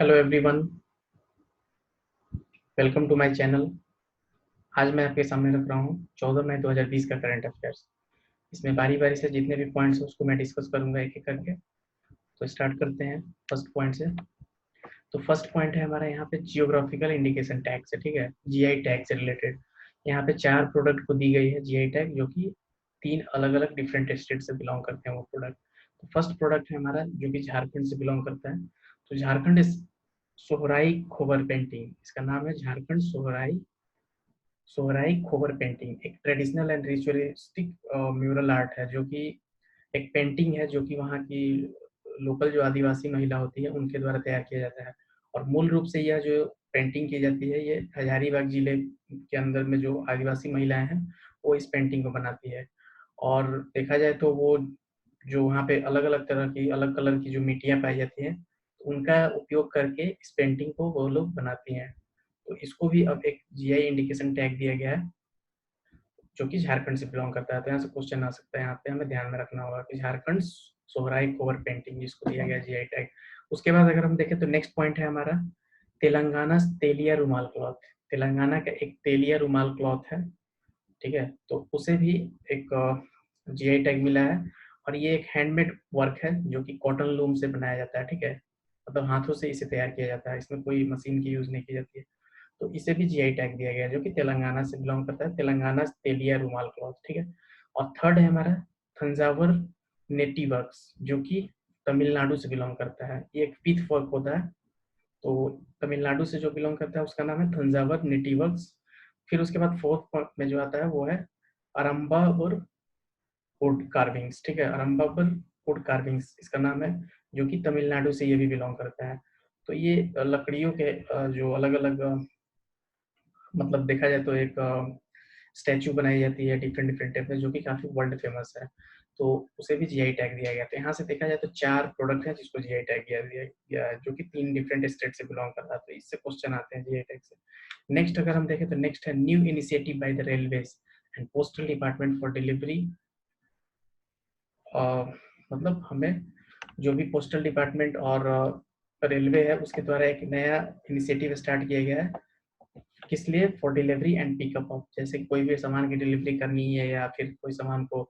Hello everyone, welcome to my channel. आज मैं आपके सामने रख रहा हूँ 14 मई 2020 का करंट अफेयर्स। इसमें बारी बारी से जितने भी पॉइंट्स हैं उसको मैं डिस्कस करूंगा एक एक करके। तो स्टार्ट करते हैं फर्स्ट पॉइंट से। तो फर्स्ट पॉइंट है हमारा यहाँ पे जियोग्राफिकल इंडिकेशन टैग से, ठीक है, जीआई टैग से रिलेटेड। यहाँ पे 4 प्रोडक्ट को दी गई है जीआई टैग, जो कि 3 अलग अलग डिफरेंट स्टेट से बिलोंग करते हैं वो प्रोडक्ट। तो फर्स्ट प्रोडक्ट है हमारा जो कि झारखंड से बिलोंग करता है। तो झारखंड सोहराई खोबर पेंटिंग, इसका नाम है झारखंड सोहराई सोहराई खोबर पेंटिंग। एक traditional and ritualistic mural art है, जो कि एक पेंटिंग है जो कि वहाँ की लोकल जो आदिवासी महिला होती है उनके द्वारा तैयार किया जाता है। और मूल रूप से यह जो पेंटिंग की जाती है ये हजारीबाग जिले के अंदर में जो आदिवासी महिलाएं हैं वो इस पेंटिंग को बनाती है। और देखा जाए तो वो जो वहाँ पे अलग अलग तरह की अलग कलर की जो मिट्टियाँ पाई जाती हैं उनका उपयोग करके इस पेंटिंग को वो लोग बनाती हैं। तो इसको भी अब एक जीआई इंडिकेशन टैग दिया गया है जो कि झारखंड से बिलोंग करता है। तो यहाँ से क्वेश्चन आ सकता है, यहाँ पे हमें ध्यान में रखना होगा कि झारखंड सोहराई कोवर पेंटिंग जिसको दिया गया जीआई टैग। उसके बाद अगर हम देखें तो नेक्स्ट पॉइंट है हमारा तेलंगाना तेलिया रुमाल क्लॉथ। तेलंगाना का एक तेलिया रुमाल क्लॉथ है, ठीक है, तो उसे भी एक जीआई टैग मिला है। और ये एक हैंडमेड वर्क है जो कि कॉटन लूम से बनाया जाता है, ठीक है, मतलब हाथों से इसे तैयार किया जाता है, इसमें कोई मशीन की यूज नहीं की जाती है। तो इसे भी जीआई टैग दिया गया है जो कि तेलंगाना से बिलोंग करता है, तेलंगाना तेलिया रुमाल क्लॉथ, ठीक है। और थर्ड है हमारा थंजावर नेटिव वर्क्स जो कि तमिलनाडु से बिलोंग करता है। ये एक पीथ वर्क होता है, तो तमिलनाडु से जो बिलोंग करता है उसका नाम है थंजावर नेटिव वर्क्स। फिर उसके बाद फोर्थ पॉइंट में जो आता है वो है अरम्बावर वुड कार्विंग्स, ठीक है, अरम्बावर वुड कार्विंग्स इसका नाम है, जो कि तमिलनाडु से ये भी बिलोंग करता है। तो ये लकड़ियों के जो अलग अलग मतलब देखा जाए तो एक स्टैचू बनाई जाती है डिफरेंट डिफरेंट टाइप में, जो कि काफी वर्ल्ड फेमस है। तो उसे भी जीआई टैग दिया गया। तो यहाँ से देखा जाए तो 4 प्रोडक्ट है जिसको जीआई टैग दिया गया है, जो कि 3 डिफरेंट स्टेट से बिलोंग करता है। तो इससे क्वेश्चन आते हैं जीआई टैग से। नेक्स्ट अगर हम देखें तो नेक्स्ट है new initiative by the railways and postal department for delivery. मतलब हमें जो भी पोस्टल डिपार्टमेंट और रेलवे है उसके द्वारा एक नया इनिशिएटिव स्टार्ट किया गया है। किस लिए? For delivery and pickup of, जैसे कोई भी सामान की डिलीवरी करनी है या फिर कोई सामान को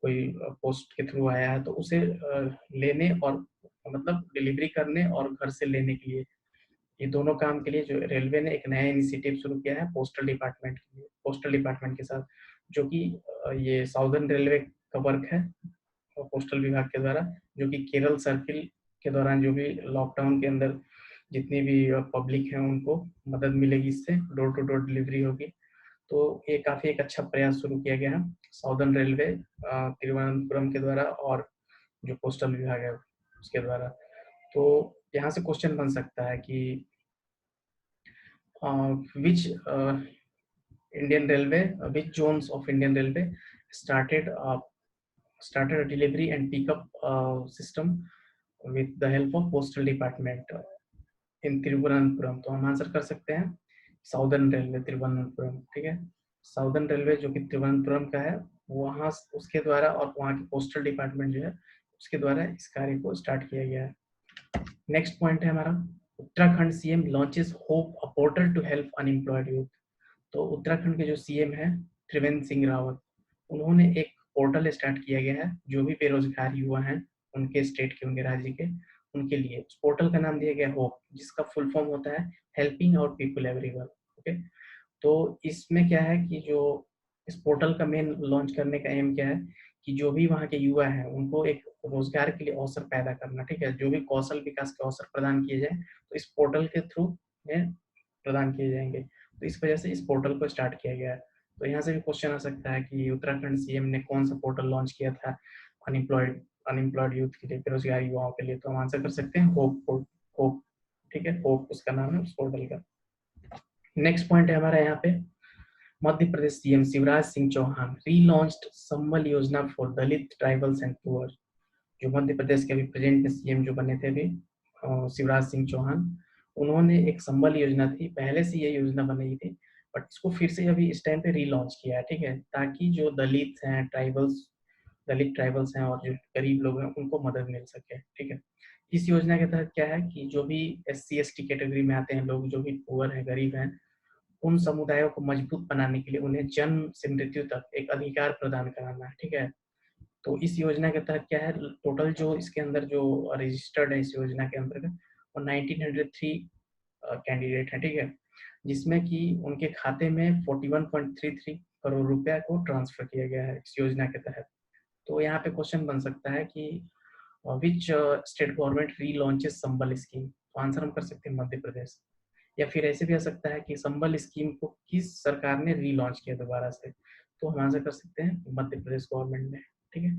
कोई पोस्ट के थ्रू आया है तो उसे लेने और मतलब डिलीवरी करने और घर से लेने के लिए, ये दोनों काम के लिए जो रेलवे ने एक नया इनिशिएटिव शुरू किया है पोस्टल डिपार्टमेंट के लिए, पोस्टल डिपार्टमेंट के साथ, जो कि ये साउदर्न रेलवे का वर्क है पोस्टल विभाग के द्वारा, जो कि केरल सर्किल के दौरान जो भी लॉकडाउन के अंदर जितनी भी पब्लिक है उनको मदद मिलेगी, इससे डोर टू डोर डिलीवरी होगी। तो ये काफी एक अच्छा प्रयास शुरू किया गया है साउदर्न रेलवे तिरुवनंतपुरम के द्वारा और जो पोस्टल विभाग है उसके द्वारा। तो यहाँ से क्वेश्चन बन सकता है कि which Indian railway which zones of Indian railway started started a delivery and pickup system with the help of postal department इन तिरुवनंतपुरम। तो हम आंसर कर सकते हैं साउदर्न रेलवे तिरुवनंतपुरम, ठीक है। साउदर्न रेलवे जो कि तिरुवनंतपुरम का है वहाँ उसके द्वारा और वहाँ के पोस्टल डिपार्टमेंट जो है उसके द्वारा इस कार्य को स्टार्ट किया गया है। नेक्स्ट पॉइंट है हमारा Uttarakhand CM launches hope a portal to help unemployed youth. तो उत्तराखंड के जो सीएम है त्रिवेंद्र सिंह रावत, उन्होंने एक पोर्टल स्टार्ट किया गया है जो भी बेरोजगार युवा हैं उनके स्टेट के उनके राज्य के उनके लिए। उस पोर्टल का नाम दिया गया होप, जिसका फुल फॉर्म होता है helping out people everywhere, okay. तो इसमें क्या है कि जो इस पोर्टल का मेन लॉन्च करने का एम क्या है कि जो भी वहाँ के युवा हैं उनको एक रोजगार के लिए अवसर पैदा करना, ठीक है, जो भी कौशल विकास के अवसर प्रदान किए जाए तो इस पोर्टल के थ्रू में प्रदान किए जाएंगे। तो इस वजह से इस पोर्टल को स्टार्ट किया गया है। तो यहाँ से भी क्वेश्चन आ सकता है कि उत्तराखंड सीएम ने कौन सा पोर्टल लॉन्च किया था अनएम्प्लॉयड अनएम्प्लॉयड यूथ के लिए, बेरोजगार युवाओं के लिए। तो हम आंसर कर सकते हैं होप, होप, ठीक है, होप उसका नाम है उस पोर्टल का। नेक्स्ट पॉइंट है हमारा यहाँ पे मध्य प्रदेश सीएम शिवराज सिंह चौहान रीलॉन्च्ड संबल योजना for Dalit tribals and poor. जो मध्य प्रदेश के अभी प्रेजेंट में सीएम जो बने थे अभी शिवराज सिंह चौहान, उन्होंने एक संबल योजना थी, पहले से ये योजना बनी थी बट इसको फिर से अभी इस टाइम पे रीलॉन्च किया है, ठीक है, ताकि जो दलित हैं दलित ट्राइबल्स हैं और जो गरीब लोग हैं उनको मदद मिल सके, ठीक है। इस योजना के तहत क्या है कि जो भी SC ST कैटेगरी में आते हैं लोग, जो भी पुअर है, गरीब हैं, उन समुदायों को मजबूत बनाने के लिए उन्हें जन्म से मृत्यु तक एक अधिकार प्रदान कराना है। ठीक है, तो इस योजना के तहत क्या है, टोटल जो इसके अंदर जो रजिस्टर्ड है इस योजना के अंतर्गत वो 1903 कैंडिडेट है। ठीक है, जिसमें कि उनके खाते में 41.33 करोड़ रुपया को ट्रांसफर किया गया है इस योजना के तहत। तो यहाँ पे क्वेश्चन बन सकता है कि which state government relaunches Sambal scheme, तो आंसर हम कर सकते हैं मध्य प्रदेश। या फिर ऐसे भी आ सकता है कि संबल स्कीम को किस सरकार ने रीलॉन्च किया दोबारा से, तो हम आंसर कर सकते हैं मध्य प्रदेश गवर्नमेंट ने। ठीक है,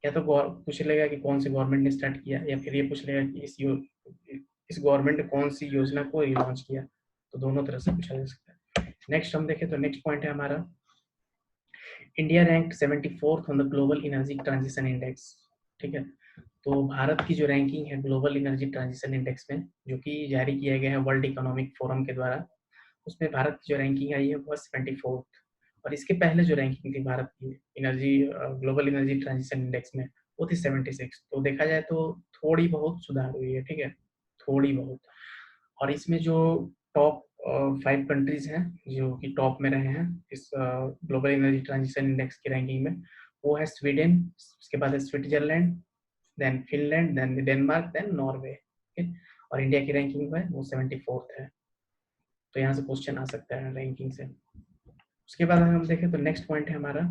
या तो पूछ लेगा कि कौन सी गवर्नमेंट ने स्टार्ट किया, या फिर ये पूछ लेगा कि इस गवर्नमेंट ने कौन सी योजना को रिलॉन्च किया, तो दोनों तरह से पूछा जा सकता है। नेक्स्ट हम देखें तो नेक्स्ट पॉइंट है हमारा, India rank 74th on the global energy transition index. ठीक है, तो भारत की जो रैंकिंग है ग्लोबल एनर्जी ट्रांजिशन इंडेक्स में, जो कि जारी किया गया है वर्ल्ड इकोनॉमिक फोरम के द्वारा, उसमें भारत की जो रैंकिंग आई है वो 74th। और इसके पहले जो रैंकिंग थी भारत की energy global energy transition index में, वो थी 76। तो देखा जाए तो थोड़ी बहुत सुधार हुई है। ठीक है, थोड़ी बहुत। और इसमें जो टॉप 5 कंट्रीज हैं जो कि टॉप में रहे हैं इस ग्लोबल एनर्जी ट्रांजिशन इंडेक्स की रैंकिंग में, वो है स्वीडन, उसके बाद है Switzerland, then Finland, then Denmark, then Norway. और इंडिया की रैंकिंग है वो 74th है। तो यहाँ से क्वेश्चन आ सकता है रैंकिंग से। उसके बाद अगर हम देखें तो नेक्स्ट पॉइंट है हमारा,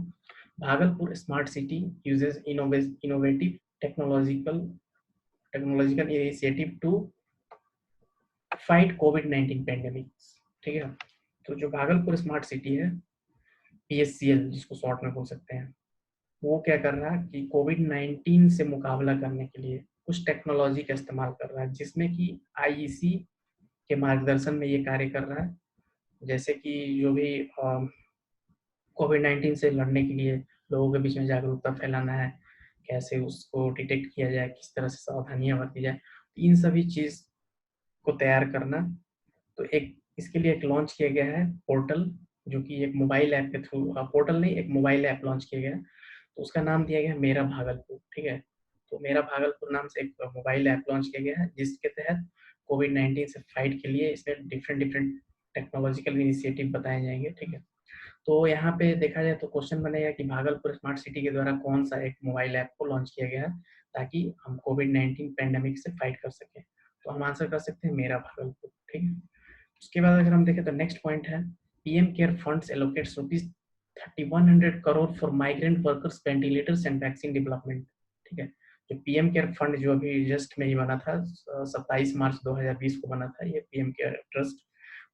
Bhagalpur smart city uses innovative technological initiative to fight कोविड-19 पेंडेमिक। ठीक है, तो जो भागलपुर स्मार्ट सिटी है, PSCL जिसको शॉर्ट में बोल सकते हैं, वो क्या कर रहा है कि कोविड-19 से मुकाबला करने के लिए कुछ टेक्नोलॉजी का इस्तेमाल कर रहा है, जिसमें कि IEC के मार्गदर्शन में ये कार्य कर रहा है। जैसे कि जो भी कोविड-19 से लड़ने के लिए लोगों के बीच में जागरूकता फैलाना है, कैसे उसको डिटेक्ट किया जाए, किस तरह से सावधानियां बरती जाए, इन सभी चीज को तैयार करना। तो एक इसके लिए एक लॉन्च किया गया है पोर्टल, जो कि एक मोबाइल ऐप के थ्रू, पोर्टल नहीं, एक मोबाइल ऐप लॉन्च किया गया है। तो उसका नाम दिया गया है मेरा भागलपुर। ठीक है, तो मेरा भागलपुर नाम से एक मोबाइल ऐप लॉन्च किया गया है, जिसके तहत कोविड-19 से फाइट के लिए इसमें डिफरेंट डिफरेंट टेक्नोलॉजिकल इनिशिएटिव बताए जाएंगे। ठीक है, तो यहाँ पे देखा जाए तो क्वेश्चन बनेगा कि भागलपुर स्मार्ट सिटी के द्वारा कौन सा एक मोबाइल ऐप को लॉन्च किया गया है ताकि हम कोविड-19 पेंडेमिक से फाइट कर सकें। तो हम आंसर कर सकते हैं मेरा भागलपुर। ठीक है, उसके बाद अगर हम देखें तो नेक्स्ट पॉइंट है, PM care funds allocates ₹3100 crore for migrant workers, ventilators and vaccine development. ठीक है, जो PM केयर फंड जो अभी जस्ट में ही बना था, 27 मार्च 2020 को बना था ये PM केयर ट्रस्ट।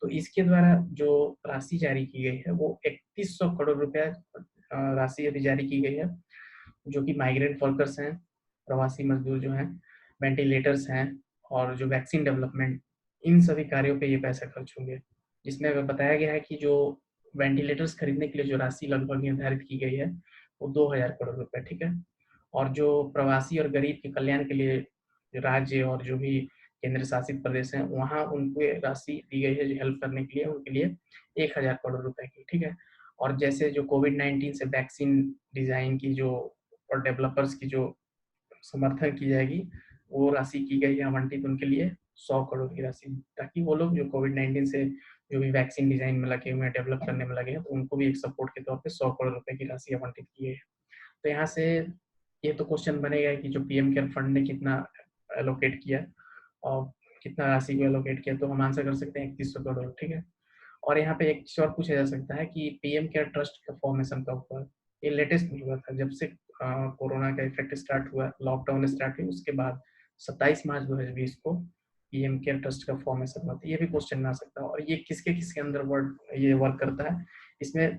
तो इसके द्वारा जो राशि जारी की गई है वो 3100 करोड़ रुपया राशि अभी जारी की गई है, जो कि माइग्रेंट वर्कर्स हैं, प्रवासी मजदूर जो हैं, वेंटिलेटर्स हैं, और जो वैक्सीन डेवलपमेंट, इन सभी कार्यों पे ये पैसा खर्च होंगे। जिसमें अगर बताया गया है कि जो वेंटिलेटर्स खरीदने के लिए जो राशि लगभग निर्धारित की गई है वो 2000 करोड़ रुपए। ठीक है, और जो प्रवासी और गरीब के कल्याण के लिए राज्य और जो भी केंद्र शासित प्रदेश हैं वहाँ उनको राशि दी गई है जो हेल्प करने के लिए, उनके लिए 1000 करोड़ रुपए की। ठीक है, और जैसे जो कोविड-19 से वैक्सीन डिजाइन की जो और डेवलपर्स की जो समर्थन की जाएगी, वो राशि की गई है आवंटित उनके लिए 100 करोड़ की राशि, ताकि वो लोग जो कोविड-19 से जो भी वैक्सीन डिजाइन में लगे हुए हैं, डेवलप करने में लगे हैं, तो उनको भी एक सपोर्ट के तौर पे 100 करोड़ रुपए की राशि आवंटित की है। तो यहाँ से ये तो क्वेश्चन बनेगा कि जो PM केयर फंड ने कितना एलोकेट किया और कितना राशि को एलोकेट किया, तो हम आंसर कर सकते हैं 3100 करोड़। ठीक है, और यहाँ पे एक चीज और पूछा जा सकता है कि PM केयर ट्रस्ट का फॉर्मेशन कब हुआ। ये लेटेस्ट में हुआ था, जब से कोरोना का इफेक्ट स्टार्ट हुआ, लॉकडाउन स्टार्ट हुई, उसके बाद 27 मार्च 2020 को PM केयर ट्रस्ट का फॉर्मेशन हुआ था। ये भी क्वेश्चन में आ सकता है। और ये किसके किसके अंदर ये वर्क करता है, इसमें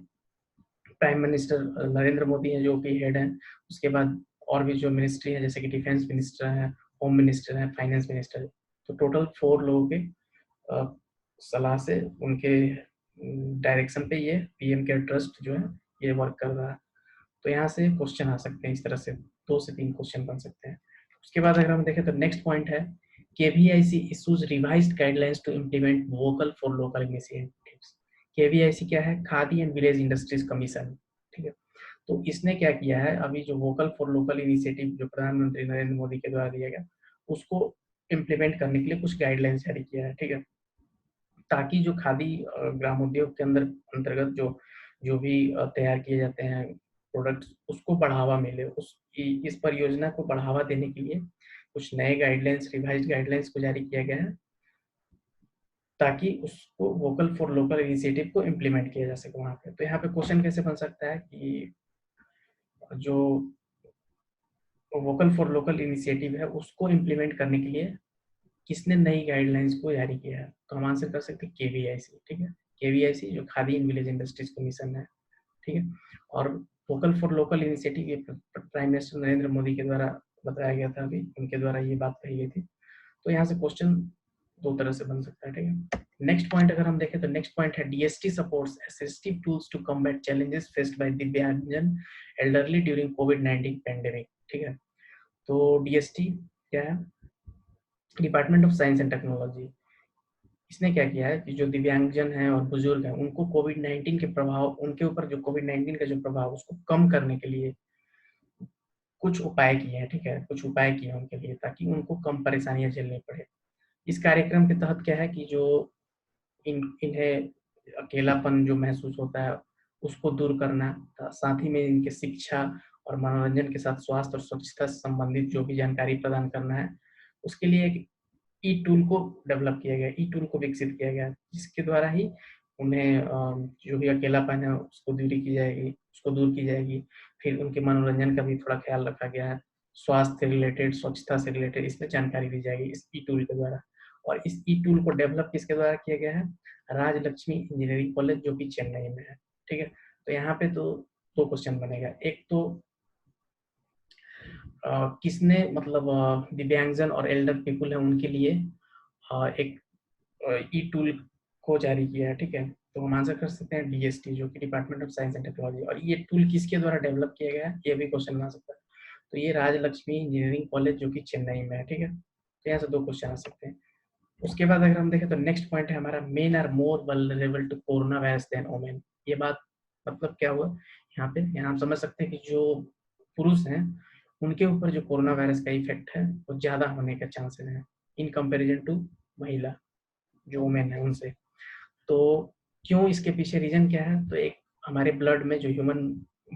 प्राइम मिनिस्टर नरेंद्र मोदी हैं जो कि हेड हैं, उसके बाद और भी जो मिनिस्ट्री है जैसे कि डिफेंस मिनिस्टर है, होम मिनिस्टर है, फाइनेंस मिनिस्टर है। तो टोटल 4 लोगों के सलाह से, उनके डायरेक्शन पे ये PM केयर ट्रस्ट जो है ये वर्क कर रहा है। तो यहाँ से क्वेश्चन आ सकते हैं, इस तरह से 2 से 3 क्वेश्चन बन सकते हैं। उसके बाद अगर हम देखें तो नेक्स्ट पॉइंट है, KVIC issues revised guidelines to implement vocal for local initiatives. KVIC क्या है, Khadi and Village Industries Commission. ठीक है, तो इसने क्या किया है, अभी जो वोकल फॉर लोकल इनिशिएटिव जो प्रधानमंत्री नरेंद्र मोदी के द्वारा दिया गया, उसको इम्प्लीमेंट करने के लिए कुछ गाइडलाइंस जारी किया है, ठीक है, ताकि जो खादी ग्राम उद्योग के अंतर्गत जो जो भी तैयार किए जाते हैं प्रोडक्ट्स, उसको बढ़ावा मिले। इस परियोजना को बढ़ावा देने के लिए कुछ नए गाइडलाइंस, रिवाइज्ड गाइडलाइंस को जारी किया गया है, ताकि उसको वोकल फॉर लोकल इनिशिएटिव को इम्प्लीमेंट किया जा सके वहाँ पे। तो यहाँ पे क्वेश्चन कैसे बन सकता है कि जो वोकल फॉर लोकल इनिशिएटिव है उसको इम्प्लीमेंट करने के लिए किसने नई गाइडलाइंस को जारी किया है, तो हम आंसर कर सकते हैं केवीआईसी, ठीक है, केवीआईसी जो khadi in village Industries commission है, ठीक है। और वोकल फॉर लोकल इनिशिएटिव ये प्राइम मिनिस्टर नरेंद्र मोदी के द्वारा बताया गया था, अभी उनके द्वारा ये बात कही गई थी। तो यहाँ से क्वेश्चन दो तरह से बन सकता है, ठीक है। नेक्स्ट पॉइंट अगर हम देखें तो नेक्स्ट पॉइंट है DST supports assistive tools to combat challenges faced by दिव्यांगजन एल्डरली ड्यूरिंग कोविड-19 पैंडेमिक, ठीक है। तो डीएसटी क्या है, Department of Science and Technology, इसने क्या किया है कि जो दिव्यांगजन हैं और बुजुर्ग हैं उनको कोविड-19 के प्रभाव, उनके ऊपर जो कोविड-19 का जो प्रभाव उसको कम करने के लिए कुछ उपाय किए हैं, ठीक है, कुछ उपाय किए हैं उनके लिए, ताकि उनको कम परेशानियां झेलनी पड़े। इस कार्यक्रम के तहत क्या है कि जो इन्हें अकेलापन जो महसूस होता है उसको दूर करना, साथ ही में इनके शिक्षा और मनोरंजन के साथ स्वास्थ्य और स्वच्छता से संबंधित जो भी जानकारी प्रदान करना है, उसके लिए एक ई टूल को डेवलप किया गया, ई टूल को विकसित किया गया, जिसके द्वारा ही उन्हें जो भी अकेलापन है उसको दूरी की जाएगी, उसको दूर की जाएगी। फिर उनके मनोरंजन का भी थोड़ा ख्याल रखा गया है, स्वास्थ्य से रिलेटेड, स्वच्छता से रिलेटेड इसमें जानकारी दी जाएगी इस ई टूल के द्वारा। और इस ई टूल को डेवलप किसके द्वारा किया गया है, राजलक्ष्मी इंजीनियरिंग कॉलेज जो कि चेन्नई में है, ठीक है। तो यहाँ पे तो दो क्वेश्चन बनेगा, एक तो किसने मतलब दिव्यांगजन और एल्डर पीपुल है उनके लिए एक ई टूल को जारी किया है, ठीक है। तो हम आंसर कर सकते हैं डीएसटी जो कि department of Science and technology. और ये टूल किसके द्वारा डेवलप किया गया है, ये भी क्वेश्चन आ सकता है। तो ये राजलक्ष्मी इंजीनियरिंग कॉलेज जो कि चेन्नई में है, ठीक है। तो यहाँ से दो क्वेश्चन आ सकते हैं। उसके बाद अगर हम देखें तो नेक्स्ट पॉइंट है हमारा, men are more vulnerable to corona virus than women. ये बात मतलब क्या हुआ यहाँ पे, यहाँ हम समझ सकते हैं कि जो पुरुष हैं उनके ऊपर जो कोरोना वायरस का इफेक्ट है वो ज्यादा होने का चांसेस है इन कंपैरिजन टू महिला जो वुमेन है उनसे। तो क्यों, इसके पीछे रीजन क्या है, तो एक हमारे ब्लड में जो ह्यूमन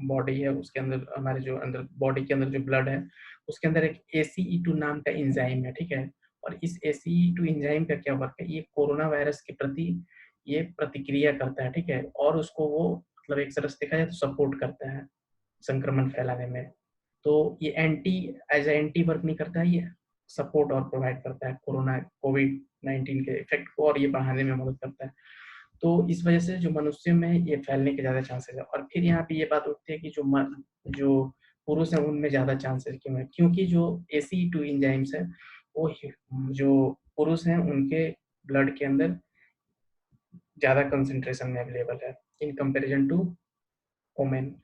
बॉडी है उसके अंदर, हमारे जो अंदर बॉडी के अंदर जो ब्लड है उसके अंदर एक ACE2 नाम का एंजाइम है, ठीक है। और इस ACE2 एंजाइम का क्या वर्क है, ये कोरोना वायरस के प्रति ये प्रतिक्रिया करता है, ठीक है। और उसको वो मतलब एक तरह से देखा जाए तो सपोर्ट करता है संक्रमण फैलाने में। तो ये एज एंटी वर्क नहीं करता है, ये सपोर्ट और प्रोवाइड करता है कोरोना कोविड-19 के इफेक्ट को, और ये बढ़ाने में मदद करता है। तो इस वजह से जो मनुष्य में ये फैलने के ज़्यादा चांसेस है। और फिर यहाँ पे ये बात उठती है कि जो पुरुष हैं उनमें ज़्यादा चांसेस क्यों है, क्योंकि जो ACE2 एंजाइम्स है वो जो पुरुष हैं उनके ब्लड के अंदर ज़्यादा कंसंट्रेशन में अवेलेबल है इन कंपैरिजन टू वोमेन।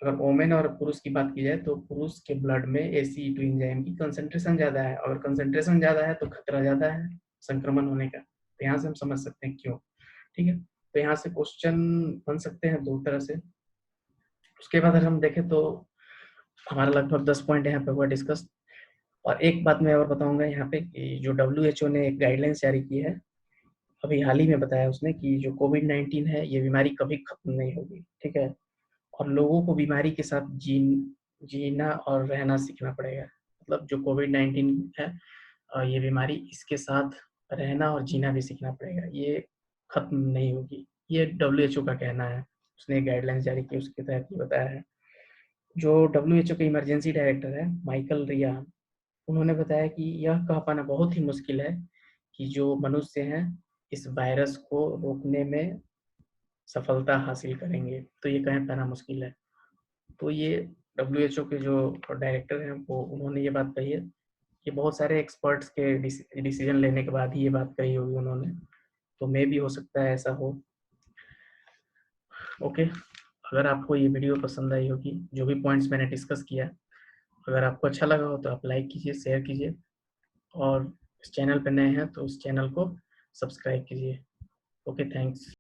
अगर वोमेन और पुरुष की बात की जाए तो पुरुष के ब्लड में ACE2 एंजाइम की कंसंट्रेशन ज़्यादा है, अगर कंसंट्रेशन ज़्यादा है तो खतरा ज़्यादा है संक्रमण होने का। तो यहाँ से हम समझ सकते हैं क्यों, ठीक है। तो यहाँ से क्वेश्चन बन सकते हैं दो तरह से। उसके बाद अगर हम देखें तो हमारा लगभग 10 पॉइंट यहाँ पे हुआ डिस्कस। और एक बात मैं और बताऊंगा यहाँ पे कि जो WHO ने एक गाइडलाइंस जारी की है, अभी हाल ही में बताया उसने कि जो कोविड-19 है ये बीमारी कभी खत्म नहीं होगी, ठीक है। और लोगों को बीमारी के साथ जीना और रहना सीखना पड़ेगा। मतलब जो कोविड-19 है ये बीमारी, इसके साथ रहना और जीना भी सीखना पड़ेगा, ये खत्म नहीं होगी, ये WHO का कहना है। उसने गाइडलाइंस जारी की, उसके तहत ये बताया है। जो WHO के इमरजेंसी डायरेक्टर है माइकल रियान, उन्होंने बताया कि यह कह पाना बहुत ही मुश्किल है कि जो मनुष्य हैं इस वायरस को रोकने में सफलता हासिल करेंगे, तो ये कह पाना मुश्किल है। तो ये WHO के जो डायरेक्टर हैं वो उन्होंने ये बात कही है कि बहुत सारे एक्सपर्ट्स के डिसीजन लेने के बाद ही ये बात कही होगी उन्होंने। तो मे भी हो सकता है ऐसा हो। ओके, अगर आपको ये वीडियो पसंद आई होगी, जो भी पॉइंट्स मैंने डिस्कस किया, अगर आपको अच्छा लगा हो तो आप लाइक कीजिए, शेयर कीजिए, और इस चैनल पर नए हैं तो उस चैनल को सब्सक्राइब कीजिए। Okay, thanks.